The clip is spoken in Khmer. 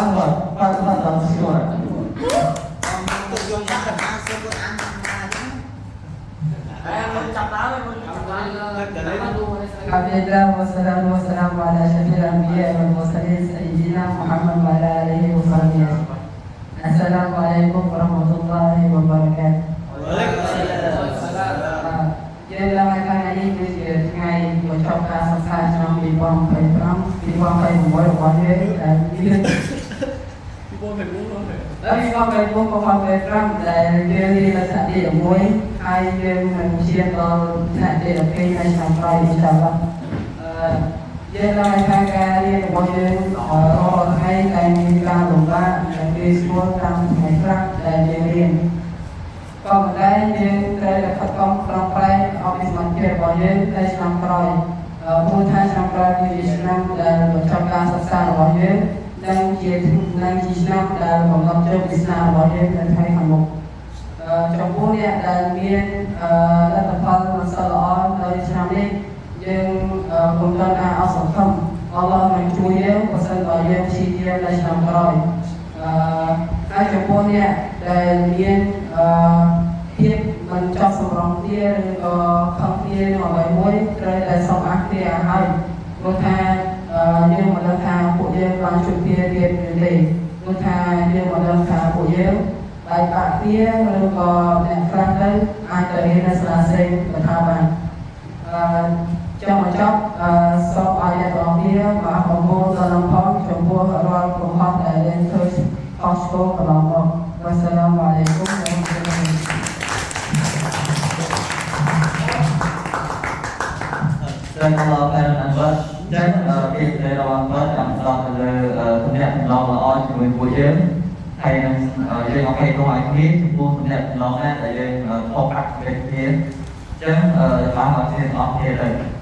Akbar. Fadhal silakan. Alhamdulillah wassalamu ala syafil anbiya wal mursalin sayyidina Muhammad wa ala alihi wa sahbihi. Assalamualaikum warahmatullahi wabarakatuh. Jadi dalam kali ini kita ngày buổi chọn ca sắp xa trong vì quang phải lắm vì quang phải mỗi một quán thế là đi lên vì quang phải muốn có quang phải lắm là đi là sẽ đi ở muối hai mình chia có sẽ đi ở cây hay trong tay đi chào lắm jadi dalam kali ini boleh orang hai kami kita lupa dan di semua tentang mereka dan jadi còn đâyយើងត្រូវតែខិតខំប្រឹងប្រែងឲ្យសមត្ថភាពរបស់យើងនៅឆ្នាំក្រោយព្រោះថាឆ្នាំក្រោយគឺជាឆ្នាំដែលបញ្ចប់ការសិក្សារបស់យើងនិងជាឆ្នាំដែលបង្កប់ជោគវាសនារបស់យើងនៅថ្ងៃខាងមុខចំពោះអ្នកដែលមានលទ្ធផលមិនសូវល្អនៅឆ្នាំនេះយើងគំនិតថាអត់សង្ឃឹមអល់ឡោះនឹងជួយយើងបើសិនបើយើងព្យាយាមនៅឆ្នាំក្រោយហើយចំពោះអ្នកដែលមានភាពមិនចប់សម្រងគ្នាឬក៏ខំគ្នានៅអ្វីមួយត្រូវតែសុំអះគ្នាឲ្យព្រោះថាយើងមិនដឹងថាពួកយើងបានជួបគ្នាទៀតឬទេព្រោះថាយើងមិនដឹងថាពួកយើងបែកបាក់គ្នាឬក៏អ្នកខ្លះទៅអាចទៅរៀននៅសាលាផ្សេងបន្តបានចង់បញ្ចប់សូមឲ្យអ្នកទាំងអស់គ្នាមកអរគុណដល់លោកផងចំពោះរាល់កំហុសដែលយើងធ្វើខុសឆ្គងកន្លងមកអស្សឡាមអាឡៃគុំវ៉ារ៉ាហ្មាតុលឡាហ៊ី Dan kalau kalian anggap dan kita dalam dalam dalam dunia dalam cuma bujem, hay jadi apa itu ini cuma dunia dalam ada jadi topik dia, dan bahasa ini apa dia